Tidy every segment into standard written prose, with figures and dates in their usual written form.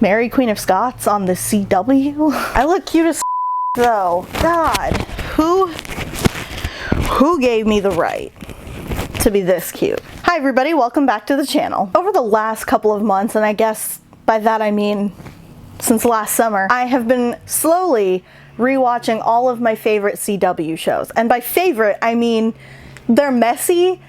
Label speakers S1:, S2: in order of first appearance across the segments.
S1: Mary Queen of Scots on the CW? I look cute as though. God, who gave me the right to be this cute? Hi everybody, welcome back to the channel. Over the last couple of months, and I guess by that I mean since last summer, I have been slowly rewatching all of my favorite CW shows. And by favorite, I mean they're messy,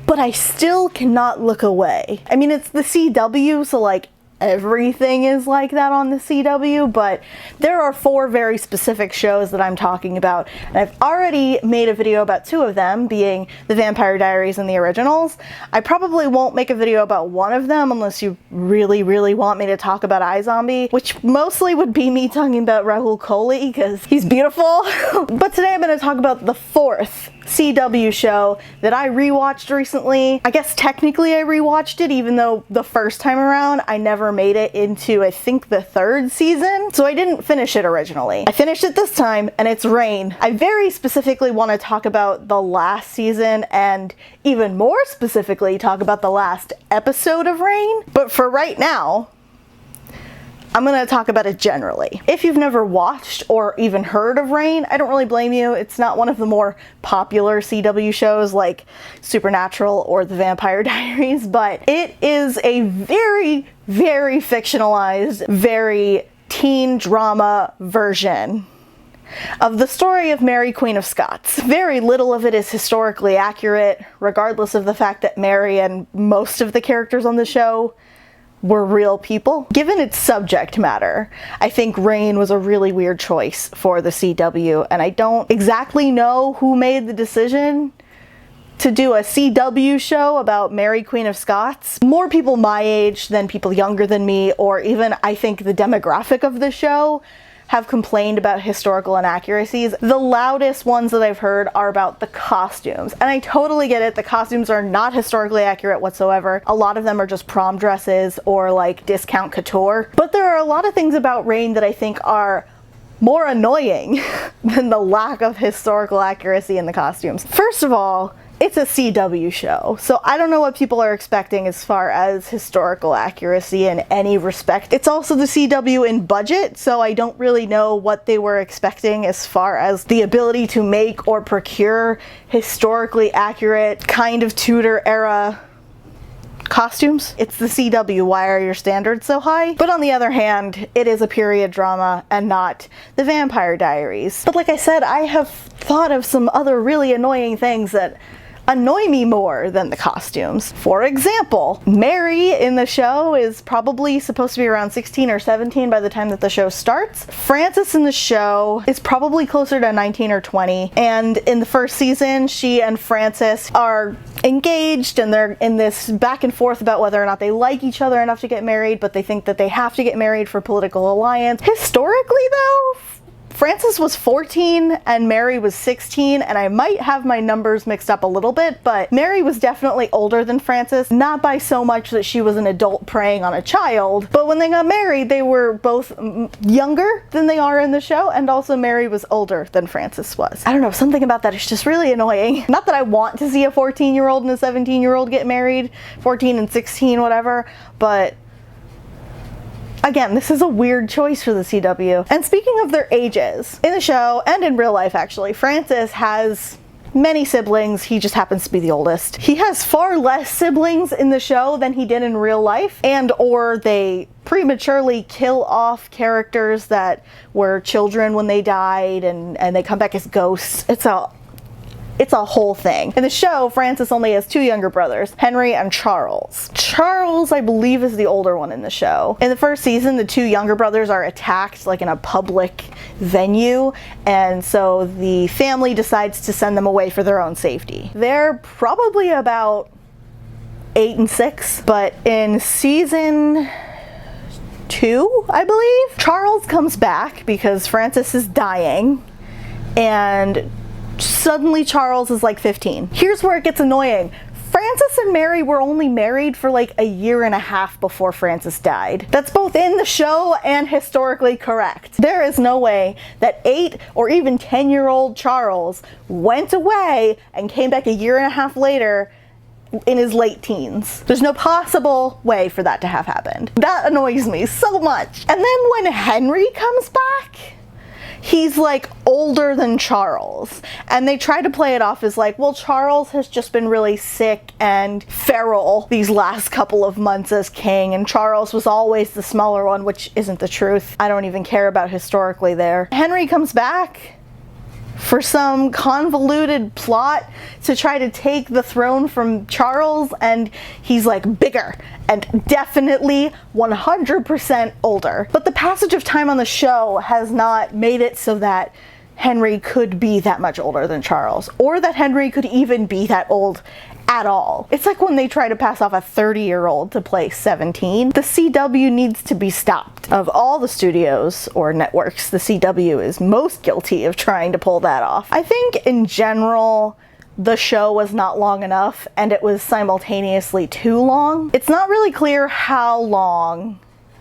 S1: but I still cannot look away. I mean, it's the CW, so like everything is like that on the CW, but there are 4 very specific shows that I'm talking about, and I've already made a video about 2 of them, being The Vampire Diaries and the originals. I probably won't make a video about one of them unless you really want me to talk about iZombie, which mostly would be me talking about Rahul Kohli because he's beautiful. But today I'm going to talk about the 4th CW show that I rewatched recently. I guess technically I rewatched it, even though the first time around I never made it into, I think, the 3rd season, so I didn't finish it originally. I finished it this time, and it's Reign. I very specifically want to talk about the last season, and even more specifically talk about the last episode of Reign, but for right now, I'm going to talk about it generally. If you've never watched or even heard of Reign, I don't really blame you. It's not one of the more popular CW shows like Supernatural or The Vampire Diaries, but it is a very fictionalized, very teen drama version of the story of Mary Queen of Scots. Very little of it is historically accurate, regardless of the fact that Mary and most of the characters on the show were real people. Given its subject matter, I think Reign was a really weird choice for the CW, and I don't exactly know who made the decision to do a CW show about Mary Queen of Scots. More people my age than people younger than me, or even I think the demographic of the show, have complained about historical inaccuracies. The loudest ones that I've heard are about the costumes, and I totally get it. The costumes are not historically accurate whatsoever. A lot of them are just prom dresses or like discount couture. But there are a lot of things about Reign that I think are more annoying than the lack of historical accuracy in the costumes. First of all, it's a CW show, so I don't know what people are expecting as far as historical accuracy in any respect. It's also the CW in budget, so I don't really know what they were expecting as far as the ability to make or procure historically accurate kind of Tudor era costumes. It's the CW, why are your standards so high? But on the other hand, it is a period drama and not The Vampire Diaries. But like I said, I have thought of some other really annoying things that annoy me more than the costumes. For example, Mary in the show is probably supposed to be around 16 or 17 by the time that the show starts. Frances in the show is probably closer to 19 or 20, and in the first season, she and Frances are engaged, and they're in this back and forth about whether or not they like each other enough to get married, but they think that they have to get married for political alliance. Historically though, Frances was 14 and Mary was 16, and I might have my numbers mixed up a little bit, but Mary was definitely older than Frances, not by so much that she was an adult preying on a child, but when they got married, they were both younger than they are in the show, and also Mary was older than Frances was. I don't know, something about that is just really annoying. Not that I want to see a 14-year-old and a 17-year-old get married, 14 and 16, whatever, but again, this is a weird choice for the CW. And speaking of their ages, in the show, and in real life actually, Francis has many siblings. He just happens to be the oldest. He has far less siblings in the show than he did in real life, and or they prematurely kill off characters that were children when they died, and they come back as ghosts. It's a whole thing. In the show, Frances only has 2 younger brothers, Henry and Charles. Charles, I believe, is the older one in the show. In the first season, the 2 younger brothers are attacked like in a public venue, and so the family decides to send them away for their own safety. They're probably about 8 and 6, but in season 2, I believe, Charles comes back because Frances is dying, and suddenly Charles is like 15. Here's where it gets annoying. Frances and Mary were only married for like a year and a half before Frances died. That's both in the show and historically correct. There is no way that 8 or even 10-year-old Charles went away and came back a year and a half later in his late teens. There's no possible way for that to have happened. That annoys me so much. And then when Henry comes back, he's like older than Charles. And they try to play it off as like, well, Charles has just been really sick and feral these last couple of months as king, and Charles was always the smaller one, which isn't the truth. I don't even care about historically there. Henry comes back for some convoluted plot to try to take the throne from Charles, and he's like bigger and definitely 100% older. But the passage of time on the show has not made it so that Henry could be that much older than Charles, or that Henry could even be that old at all. It's like when they try to pass off a 30-year-old to play 17. The CW needs to be stopped. Of all the studios or networks, the CW is most guilty of trying to pull that off. I think in general, the show was not long enough, and it was simultaneously too long. It's not really clear how long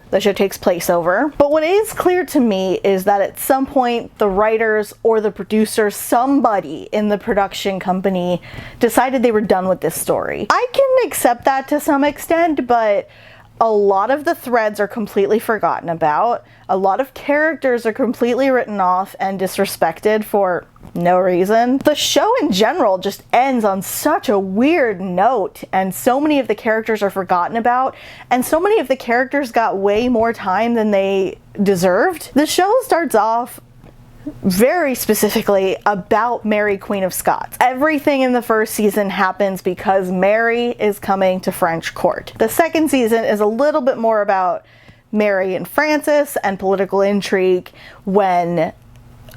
S1: the show takes place over, but what is clear to me is that at some point the writers or the producers, somebody in the production company, decided they were done with this story. I can accept that to some extent, but a lot of the threads are completely forgotten about. A lot of characters are completely written off and disrespected for no reason. The show in general just ends on such a weird note, and so many of the characters are forgotten about, and so many of the characters got way more time than they deserved. The show starts off very specifically about Mary, Queen of Scots. Everything in the first season happens because Mary is coming to French court. The second season is a little bit more about Mary and Francis and political intrigue when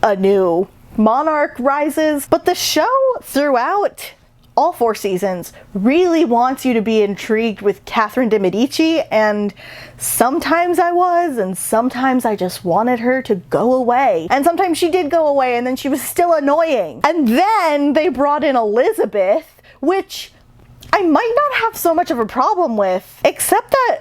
S1: a new monarch rises. But the show throughout all 4 seasons really wants you to be intrigued with Catherine de Medici, and sometimes I was, and sometimes I just wanted her to go away. And sometimes she did go away, and then she was still annoying. And then they brought in Elizabeth, which I might not have so much of a problem with, except that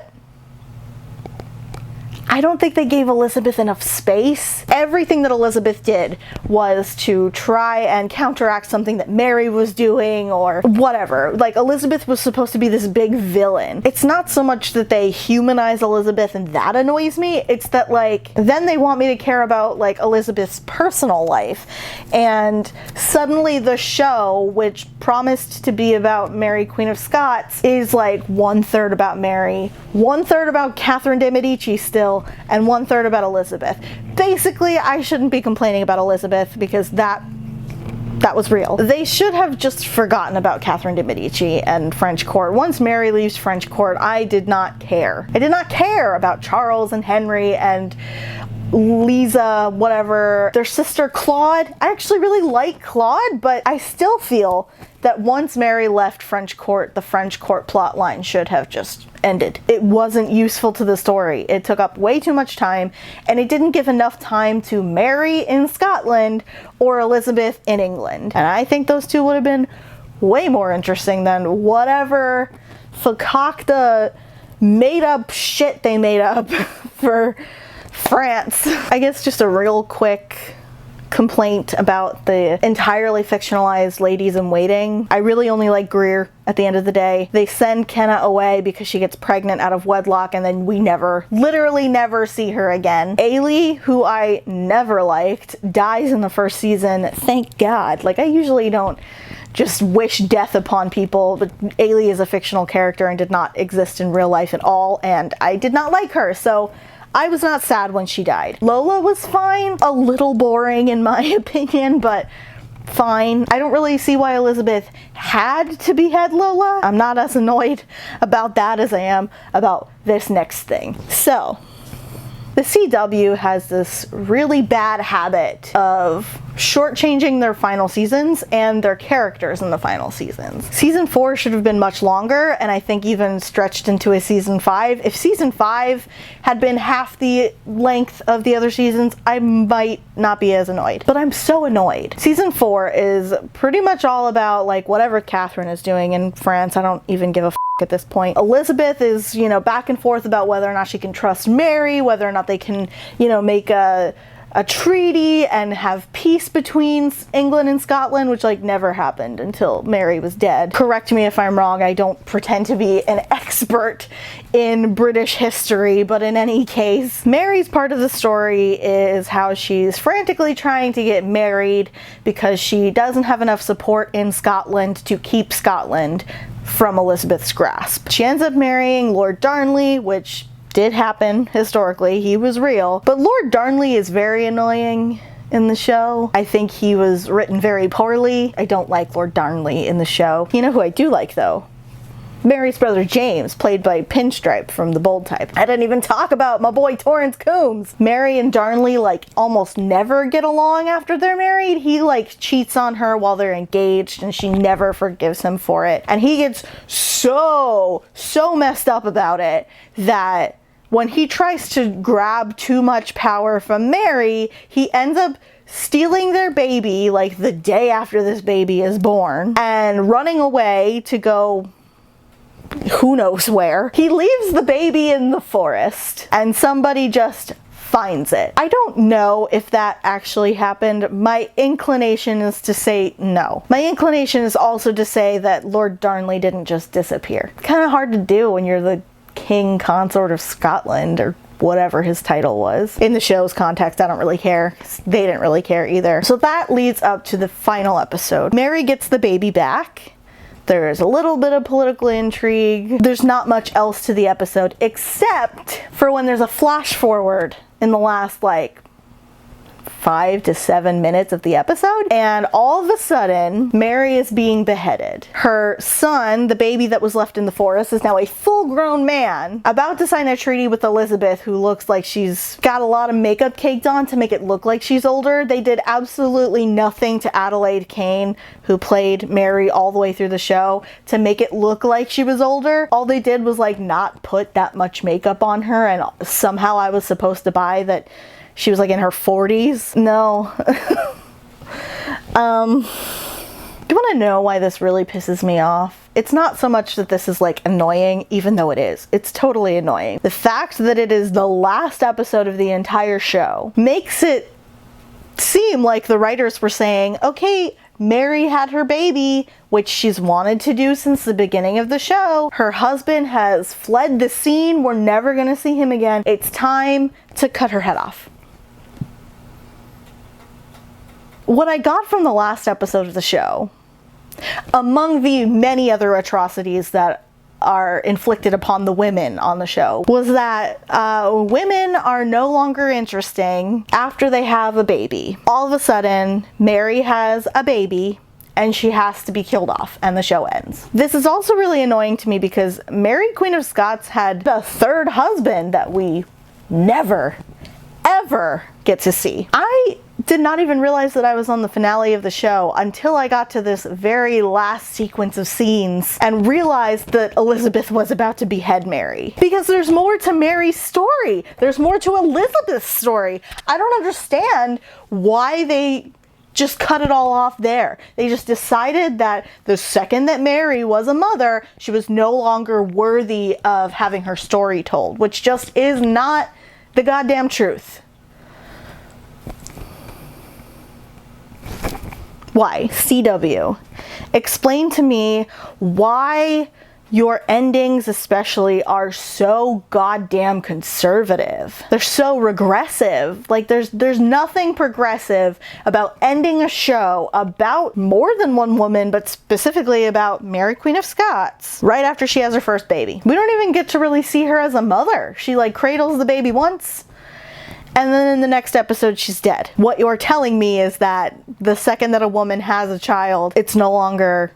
S1: I don't think they gave Elizabeth enough space. Everything that Elizabeth did was to try and counteract something that Mary was doing or whatever. Like, Elizabeth was supposed to be this big villain. It's not so much that they humanize Elizabeth and that annoys me. It's that, like, then they want me to care about, like, Elizabeth's personal life. And suddenly the show, which promised to be about Mary, Queen of Scots, is like 1/3 about Mary, 1/3 about Catherine de Medici still, and 1/3 about Elizabeth. Basically, I shouldn't be complaining about Elizabeth because that was real. They should have just forgotten about Catherine de Medici and French court. Once Mary leaves French court, I did not care. I did not care about Charles and Henry and Lisa, whatever, their sister Claude. I actually really like Claude, but I still feel that once Mary left French court, the French court plot line should have just ended. It wasn't useful to the story. It took up way too much time, and it didn't give enough time to Mary in Scotland or Elizabeth in England. And I think those two would have been way more interesting than whatever fakakta made up shit they made up for France. I guess just a real quick complaint about the entirely fictionalized Ladies in Waiting. I really only like Greer at the end of the day. They send Kenna away because she gets pregnant out of wedlock, and then we literally never see her again. Ailey, who I never liked, dies in the first season. Thank God. Like, I usually don't just wish death upon people, but Ailey is a fictional character and did not exist in real life at all, and I did not like her, so I was not sad when she died. Lola was fine. A little boring in my opinion, but fine. I don't really see why Elizabeth had to behead Lola. I'm not as annoyed about that as I am about this next thing. So, the CW has this really bad habit of shortchanging their final seasons and their characters in the final seasons. Season 4 should have been much longer, and I think even stretched into a season 5. If season 5 had been half the length of the other seasons, I might not be as annoyed. But I'm so annoyed. Season 4 is pretty much all about, like, whatever Catherine is doing in France. I don't even give a at this point. Elizabeth is, back and forth about whether or not she can trust Mary, whether or not they can, make a a treaty and have peace between England and Scotland, which like never happened until Mary was dead. Correct me if I'm wrong, I don't pretend to be an expert in British history, but in any case, Mary's part of the story is how she's frantically trying to get married because she doesn't have enough support in Scotland to keep Scotland from Elizabeth's grasp. She ends up marrying Lord Darnley, which did happen historically. He was real. But Lord Darnley is very annoying in the show. I think he was written very poorly. I don't like Lord Darnley in the show. You know who I do like though? Mary's brother James, played by Pinstripe from The Bold Type. I didn't even talk about my boy Torrance Coombs. Mary and Darnley like almost never get along after they're married. He like cheats on her while they're engaged and she never forgives him for it. And he gets so messed up about it that when he tries to grab too much power from Mary, he ends up stealing their baby like the day after this baby is born and running away to go who knows where. He leaves the baby in the forest and somebody just finds it. I don't know if that actually happened. My inclination is to say no. My inclination is also to say that Lord Darnley didn't just disappear. Kind of hard to do when you're the King Consort of Scotland or whatever his title was. In the show's context, I don't really care. They didn't really care either. So that leads up to the final episode. Mary gets the baby back. There's a little bit of political intrigue. There's not much else to the episode except for when there's a flash forward in the last like 5 to 7 minutes of the episode, and all of a sudden Mary is being beheaded. Her son, the baby that was left in the forest, is now a full-grown man about to sign a treaty with Elizabeth, who looks like she's got a lot of makeup caked on to make it look like she's older. They did absolutely nothing to Adelaide Kane, who played Mary all the way through the show, to make it look like she was older. All they did was like not put that much makeup on her, and somehow I was supposed to buy that she was like in her 40s. No. Do you want to know why this really pisses me off? It's not so much that this is like annoying, even though it is. It's totally annoying. The fact that it is the last episode of the entire show makes it seem like the writers were saying, okay, Mary had her baby, which she's wanted to do since the beginning of the show. Her husband has fled the scene. We're never going to see him again. It's time to cut her head off. What I got from the last episode of the show, among the many other atrocities that are inflicted upon the women on the show, was that women are no longer interesting after they have a baby. All of a sudden, Mary has a baby and she has to be killed off and the show ends. This is also really annoying to me because Mary, Queen of Scots, had a third husband that we never, ever get to see. I did not even realize that I was on the finale of the show until I got to this very last sequence of scenes and realized that Elizabeth was about to behead Mary. Because there's more to Mary's story. There's more to Elizabeth's story. I don't understand why they just cut it all off there. They just decided that the second that Mary was a mother, she was no longer worthy of having her story told, which just is not the goddamn truth. Why? CW, explain to me why your endings especially are so goddamn conservative. They're so regressive. Like there's nothing progressive about ending a show about more than one woman, but specifically about Mary, Queen of Scots, right after she has her first baby. We don't even get to really see her as a mother. She like cradles the baby once, and then in the next episode, she's dead. What you're telling me is that the second that a woman has a child, it's no longer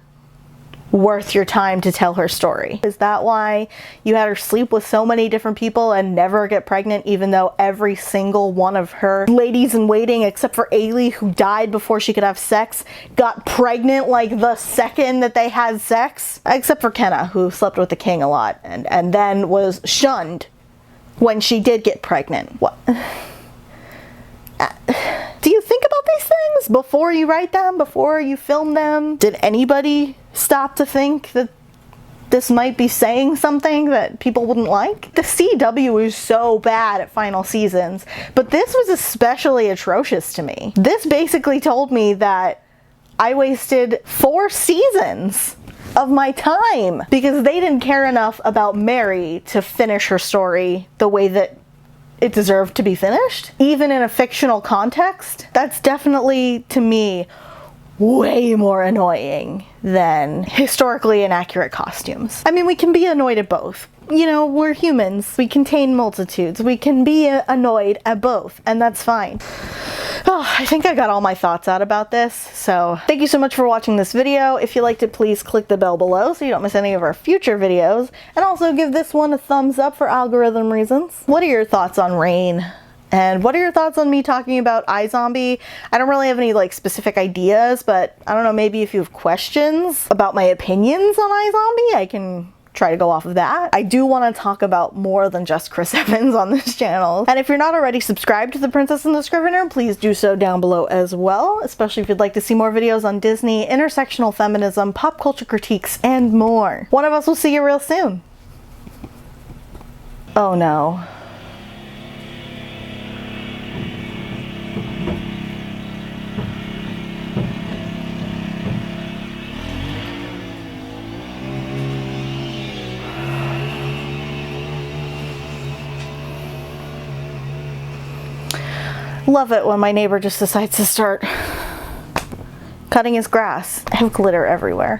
S1: worth your time to tell her story. Is that why you had her sleep with so many different people and never get pregnant, even though every single one of her ladies in waiting, except for Ailey, who died before she could have sex, got pregnant like the second that they had sex? Except for Kenna, who slept with the king a lot and then was shunned when she did get pregnant. What? Do you think about these things before you write them, before you film them? Did anybody stop to think that this might be saying something that people wouldn't like. The CW is so bad at final seasons, but this was especially atrocious to me. This basically told me that I wasted 4 seasons of my time because they didn't care enough about Mary to finish her story the way that it deserved to be finished. Even in a fictional context, that's definitely, to me, way more annoying than historically inaccurate costumes. I mean, we can be annoyed at both. You know, we're humans. We contain multitudes. We can be annoyed at both, and that's fine. Oh, I think I got all my thoughts out about this, so thank you so much for watching this video. If you liked it, please click the bell below so you don't miss any of our future videos, and also give this one a thumbs up for algorithm reasons. What are your thoughts on Reign? And what are your thoughts on me talking about iZombie? I don't really have any like specific ideas, but I don't know, maybe if you have questions about my opinions on iZombie, I can try to go off of that. I do want to talk about more than just Chris Evans on this channel. And if you're not already subscribed to The Princess and the Scrivener, please do so down below as well, especially if you'd like to see more videos on Disney, intersectional feminism, pop culture critiques, and more. One of us will see you real soon. Oh no. Love it when my neighbor just decides to start cutting his grass. I have glitter everywhere.